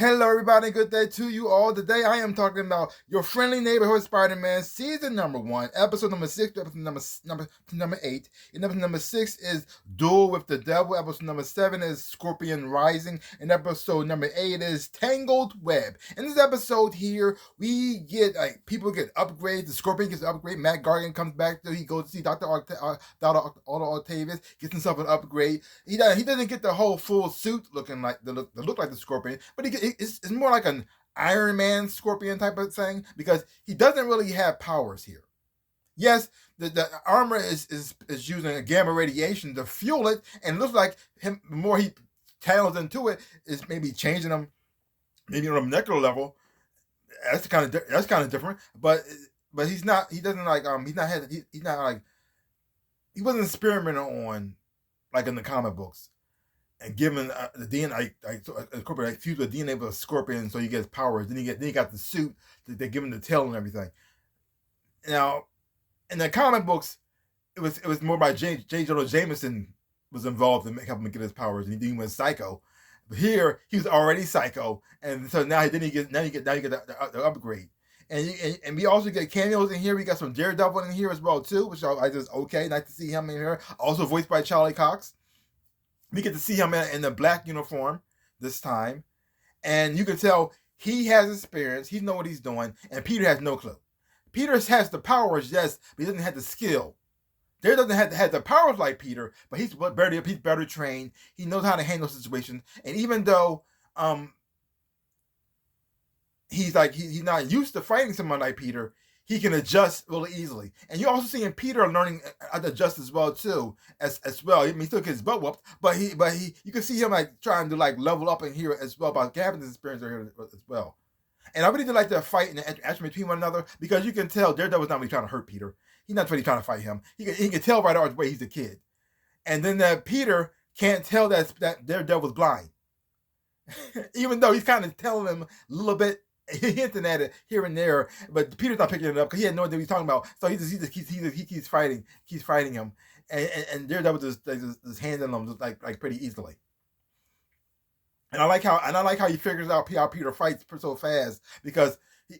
Hello, everybody. Good day to you all. Today, I am talking about Your Friendly Neighborhood Spider-Man, season number 1, episode number 6, episode number 8. And episode number 6 is Duel with the Devil. Episode number 7 is Scorpion Rising. And episode number 8 is Tangled Web. In this episode here, we get people get upgrades. The Scorpion gets an upgrade. Matt Gargan comes back. He goes to see Dr. Otto Octavius, gets himself an upgrade. He doesn't get the whole full suit looking like the look like the Scorpion, but it's more like an Iron Man Scorpion type of thing because he doesn't really have powers here. Yes, the armor is using a gamma radiation to fuel it, and it looks like him. The more he channels into it, is maybe changing him, maybe on a molecular level. That's kind of different, but he's not. He doesn't like he's not like he wasn't experimenting on like in the comic books. And given the DNA, incorporate fuse the DNA with a Scorpion, so he gets powers. Then he got the suit. They give him the tail and everything. Now, in the comic books, it was more by J. Jonah Jameson was involved in helping him get his powers, and he went psycho. But here, he was already psycho, and so now you get the upgrade. And we also get cameos in here. We got some Daredevil in here as well too, which I just okay. Nice to see him in here. Also voiced by Charlie Cox. We get to see him in the black uniform this time. And you can tell he has experience. He knows what he's doing. And Peter has no clue. Peter has the powers, yes, but he doesn't have the skill. There doesn't have the powers like Peter, but he's better trained. He knows how to handle situations. And even though he's not used to fighting someone like Peter, he can adjust really easily. And you're also seeing Peter learning how to adjust as well too, as well. I mean, he still gets his butt whooped, but you can see him like trying to like level up in here as well by having this experience here as well. And I really did like the fight and the interaction between one another because you can tell Daredevil's not really trying to hurt Peter. He's not really trying to fight him. He can tell right away he's a kid. And then that Peter can't tell that Daredevil's blind. Even though he's kind of telling him a little bit, hinting at it here and there, but Peter's not picking it up because he had no idea what he's talking about. So he keeps fighting him, and Daredevil just handling him just like pretty easily. And I like how he figures out how Peter fights so fast because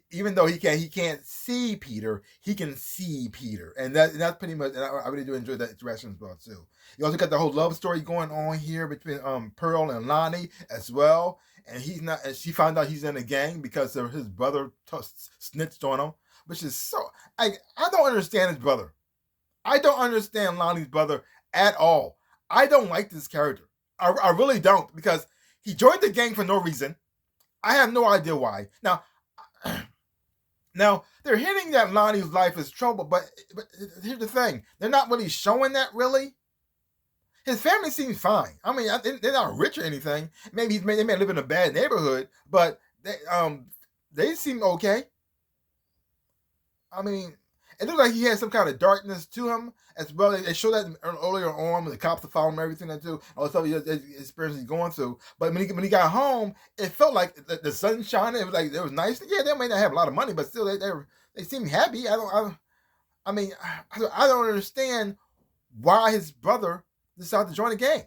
even though he can't see Peter, he can see Peter, and that's pretty much. And I really do enjoy that interaction as well too. You also got the whole love story going on here between Pearl and Lonnie as well. And he's not. And she found out he's in a gang because of his brother snitched on him, which is so. I don't understand his brother. I don't understand Lonnie's brother at all. I don't like this character. I really don't because he joined the gang for no reason. I have no idea why. Now they're hinting that Lonnie's life is trouble, but here's the thing: they're not really showing that really. His family seems fine. I mean, they're not rich or anything. Maybe they may live in a bad neighborhood, but they seem okay. I mean, it looks like he has some kind of darkness to him as well. They showed that earlier on when the cops are following him, everything that too, all the stuff his experience he's going through. But when he got home, it felt like the sun shining. It was like it was nice. Yeah, they may not have a lot of money, but still they seem happy. I don't understand why his brother decided to join the gang.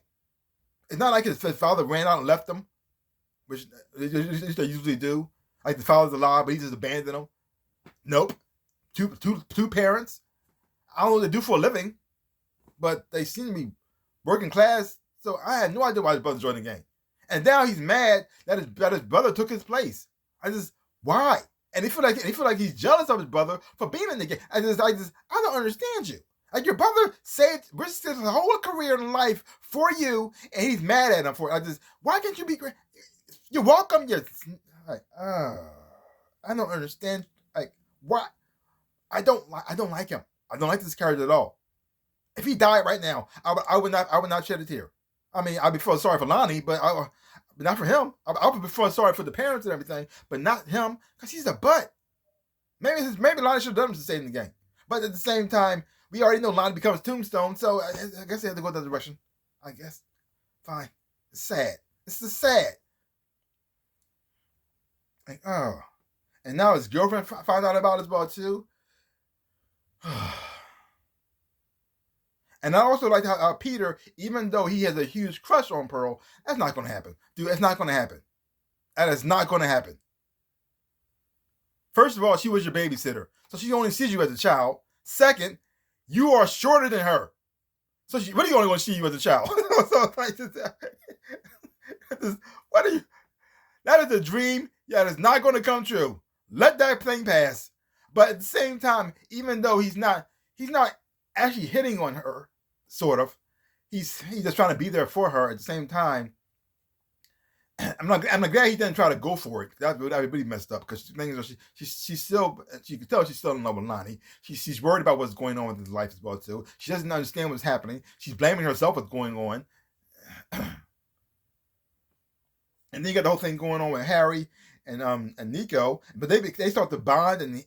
It's not like his father ran out and left him, which they usually do. Like the father's alive, but he just abandoned him. Nope. Two parents. I don't know what they do for a living, but they seem to be working class. So I had no idea why his brother joined the gang. And now he's mad that his brother took his place. Why? And he feel like he's jealous of his brother for being in the gang. I don't understand you. Like your brother risked his whole career in life for you, and he's mad at him for it. Why can't you be great? You're welcome. You're like, I don't understand. Like, why? I don't like him. I don't like this character at all. If he died right now, I would not shed a tear. I mean, I'd be feeling sorry for Lonnie, but not for him. I would be feeling sorry for the parents and everything, but not him because he's a butt. Maybe Lonnie should have done him to stay in the game, but at the same time. We already know Lonnie becomes Tombstone, so I guess they have to go that direction. I guess. Fine. It's sad. This is sad. Like, and now his girlfriend found out about it as well, too. And I also like how Peter, even though he has a huge crush on Pearl, that's not going to happen. Dude, it's not going to happen. That is not going to happen. First of all, she was your babysitter, so she only sees you as a child. Second, you are shorter than her, so she really only going to see you as a child. So, like, what are you? That is a dream. Yeah, it's not going to come true. Let that thing pass. But at the same time, even though he's not actually hitting on her, sort of, he's just trying to be there for her. At the same time, I'm glad he didn't try to go for it. That would be really messed up because she's still, she can tell she's still in love with Lonnie. She's worried about what's going on with his life as well too. She doesn't understand what's happening. She's blaming herself for what's going on. And then you got the whole thing going on with Harry and Nico, but they start to bond in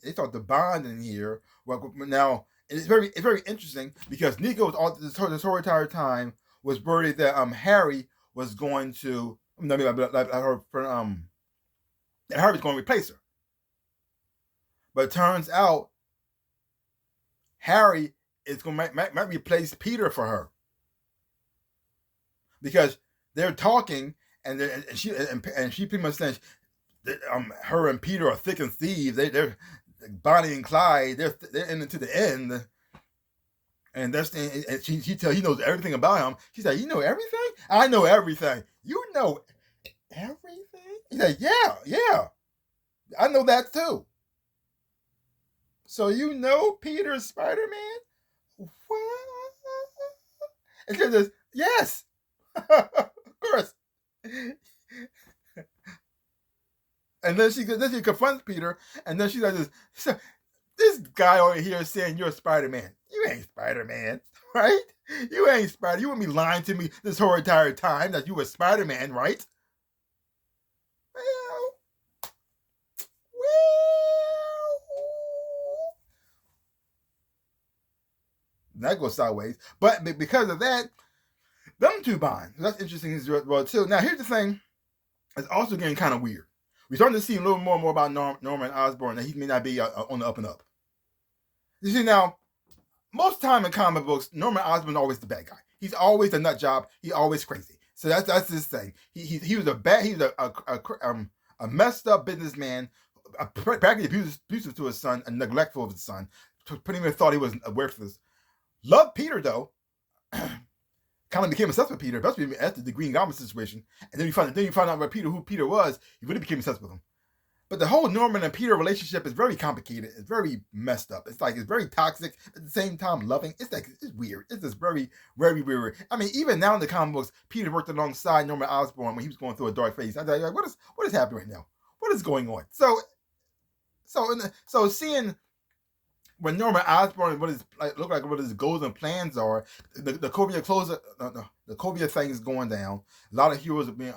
here. Well, now it's very interesting because Nico was all this whole entire time was worried that Harry was going to that Harry was going to replace her, but it turns out Harry is going to might replace Peter for her because they're talking. And she pretty much says that, her and Peter are thick and thieves. They're Bonnie and Clyde. They're in it to the end. And she tells he knows everything about him. She's like, you know everything? I know everything. You know everything? He's like, yeah. I know that too. So you know Peter's Spider-Man? What? And she says, yes. Of course. And then she confronts Peter, and then she's like, this guy over here is saying you're Spider-Man. You ain't Spider-Man, right? You ain't Spider. You wouldn't be lying to me this whole entire time that you were Spider-Man, right? Well, that goes sideways. But because of that, them two bond. That's interesting as well too. Now here's the thing. It's also getting kind of weird. We're starting to see a little more and more about Norman Osborn, that he may not be on the up and up. You see, now, most time in comic books, Norman Osborn is always the bad guy. He's always a nut job. He's always crazy. So that's his thing. He was a messed up businessman, practically abusive to his son and neglectful of his son. Pretty much thought he was worthless. Loved Peter though. Kind of became obsessed with Peter, especially after the Green Goblin situation. And then you find out who Peter was. You really became obsessed with him. But the whole Norman and Peter relationship is very complicated. It's very messed up. It's very toxic, at the same time loving. It's weird. It's just very, very weird. I mean, even now in the comic books, Peter worked alongside Norman Osborn when he was going through a dark phase. I was like, what is happening right now? What is going on? So seeing when Norman Osborn what his goals and plans are, the Covia thing is going down. A lot of heroes are being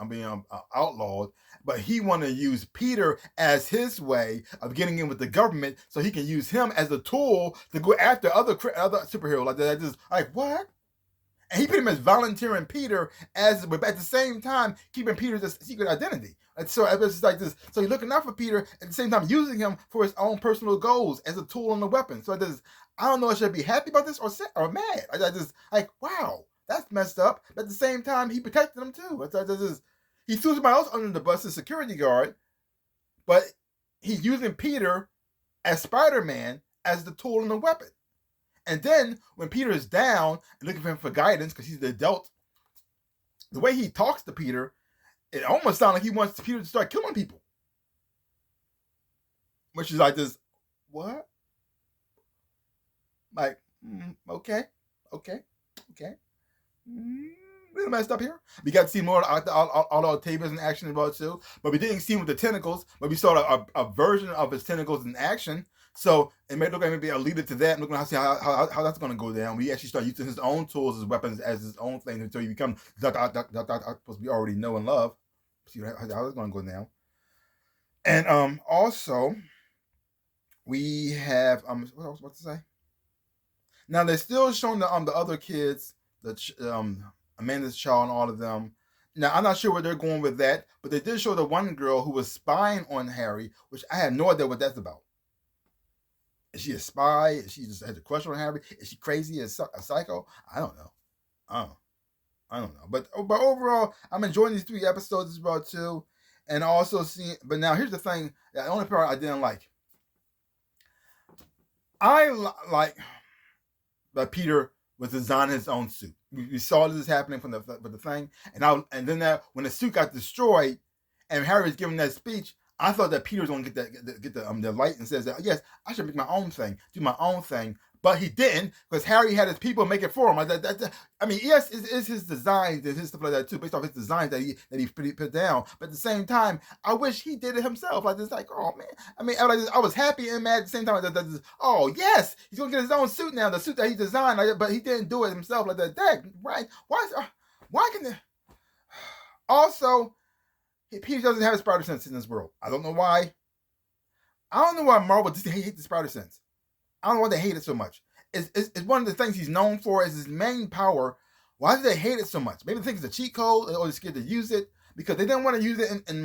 outlawed, but he want to use Peter as his way of getting in with the government, so he can use him as a tool to go after other superheroes like that. Just like what? And he pretty much volunteering Peter but at the same time keeping Peter's secret identity. And so it's like this. So he's looking out for Peter at the same time using him for his own personal goals as a tool and a weapon. So I don't know if I should be happy about this or mad. I just like, wow, that's messed up. But at the same time, he protected him too. He threw somebody else under the bus as security guard, but he's using Peter as Spider-Man as the tool and the weapon. And then when Peter is down and looking for him for guidance because he's the adult, the way he talks to Peter, it almost sounds like he wants Peter to start killing people. Which is like this, what? Like, okay. Little messed up here. We got to see more of all the tables in action involved too. But we didn't see him with the tentacles, but we saw a version of his tentacles in action. So it may look like maybe a leader to that, and look at how that's going to go down. We actually start using his own tools as weapons, as his own thing, until you become supposed we already know and love. See how that's going to go down. And also we have what I was about to say. Now they're still showing the other kids, Amanda's child and all of them. Now I'm not sure where they're going with that, but they did show the one girl who was spying on Harry, which I had no idea what that's about. Is she a spy? Is she just has a crush on Harry? Is she crazy? A psycho? I don't know. I don't know. But overall, I'm enjoying these 3 episodes as well too. And also see, but now here's the thing: the only part I didn't like. I like that Peter was designing his own suit. We saw this happening from the thing, and then that when the suit got destroyed, and Harry was giving that speech, I thought that Peter was going to get the light and says that yes, I should make my own thing, do my own thing. But he didn't, because Harry had his people make it for him. I mean, yes, it's his designs and his stuff like that too, based off his designs that he put down. But at the same time, I wish he did it himself. Like it's like, oh man. I mean, I was happy and mad at the same time. Oh yes, he's gonna get his own suit now, the suit that he designed. But he didn't do it himself. Like that, right? Why can? Also, Peter doesn't have a spider sense in this world. I don't know why. I don't know why Marvel just hate the spider sense. I don't know why they hate it so much. It's one of the things he's known for as his main power. Why do they hate it so much? Maybe they think it's a cheat code or they're scared to use it because they didn't want to use it in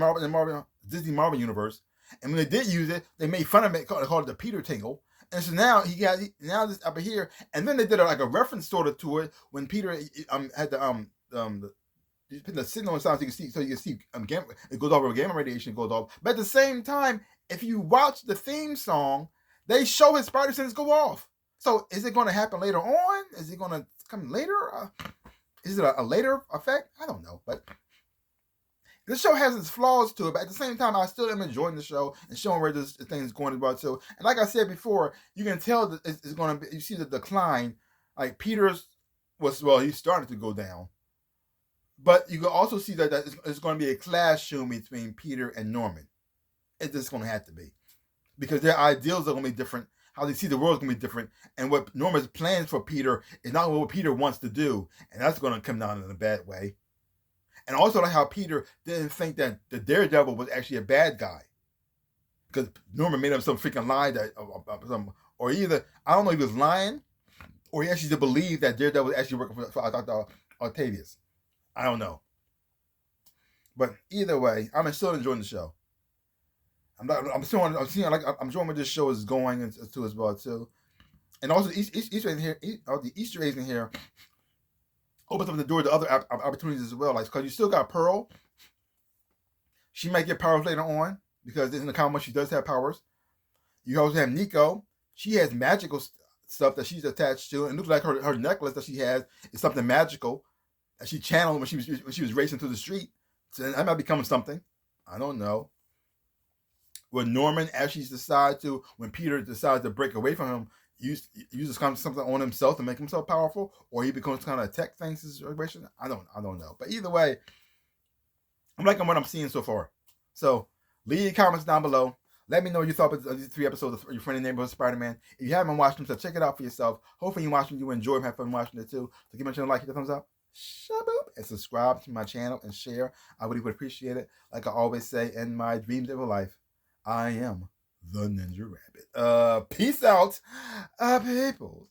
Disney Marvel universe. And when they did use it, they made fun of it, called it the Peter Tingle. And so now now this up here, and then they did like a reference sort of to it when Peter had you put the signal inside so you can see it goes over gamma radiation goes off. But at the same time, if you watch the theme song, they show his spider sense go off. So is it going to happen later on? Is it going to come later? Is it a later effect? I don't know. But the show has its flaws to it. But at the same time, I still am enjoying the show and showing where this thing is going about too. And like I said before, you can tell that it's going to be. You see the decline. Like Peter's he's starting to go down. But you can also see that it's going to be a clash soon between Peter and Norman. It's just going to have to be. Because their ideals are going to be different. How they see the world is going to be different. And what Norman's plans for Peter is not what Peter wants to do. And that's going to come down in a bad way. And also like how Peter didn't think that the Daredevil was actually a bad guy. Because Norman made up some freaking lie or either, I don't know if he was lying, or he actually did believe that Daredevil was actually working for Dr. Octavius. I don't know. But either way, I'm still enjoying the show. I'm enjoying where this show is going into as well too, and also the Easter eggs in here. The Easter eggs in here opens up the door to other opportunities as well. Like because you still got Pearl. She might get powers later on because in the comic she does have powers. You also have Nico. She has magical stuff that she's attached to, and it looks like her necklace that she has is something magical that she channeled when she was racing through the street. So that might become something. I don't know. When Norman actually decides to, when Peter decides to break away from him, uses something on himself to make himself powerful, or he becomes kind of a tech thing situation. I don't know. But either way, I'm liking what I'm seeing so far. So leave your comments down below. Let me know what you thought of these 3 episodes of Your Friendly Neighborhood Spider-Man. If you haven't watched them, so check it out for yourself. Hopefully you watch them, you enjoy them, have fun watching it too. So give my channel a like, hit the thumbs up, shaboop, and subscribe to my channel and share. I really would appreciate it. Like I always say in my dreams of a life, I am the NinjaRabbit. Peace out, people.